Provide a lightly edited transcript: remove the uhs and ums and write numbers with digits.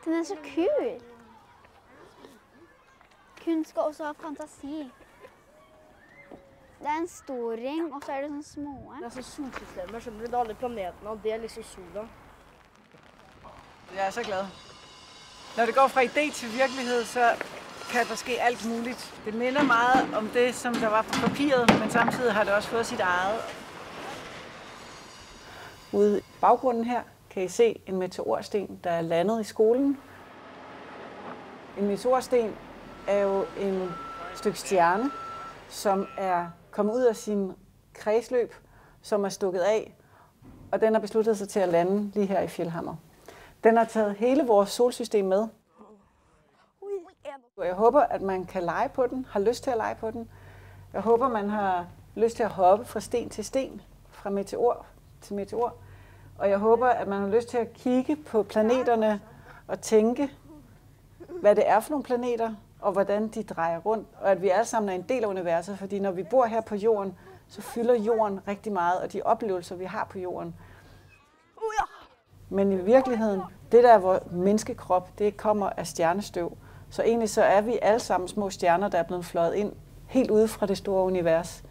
Den är så kul. Kunskap och fantasi. Det är en stor ring och så är det sån små. Det är så solsystemer, skjønner du? Det er alle planetene, og det er liksom sola. Jeg er så glad. Når det går fra idé til virkelighed, så kan der ske alt muligt. Det minder meget om det, som der var på papiret, men samtidig har det også fået sit eget. Ude i baggrunden her kan I se en meteorsten, der er landet i skolen. En meteorsten er jo en stykke stjerne, som er kommet ud af sin kredsløb, som er stukket af, og den har besluttet sig til at lande lige her i Fjellhammer. Den har taget hele vores solsystem med. Jeg håber, at man kan lege på den, har lyst til at lege på den. Jeg håber, man har lyst til at hoppe fra sten til sten, fra meteor til meteor. Og jeg håber, at man har lyst til at kigge på planeterne og tænke, hvad det er for nogle planeter, og hvordan de drejer rundt. Og at vi alle sammen er en del af universet, fordi når vi bor her på jorden, så fylder jorden rigtig meget, og de oplevelser, vi har på jorden. Men i virkeligheden, det der er vores menneskekrop, det kommer af stjernestøv. Så egentlig så er vi alle sammen små stjerner, der er blevet fløjet ind helt ude fra det store univers.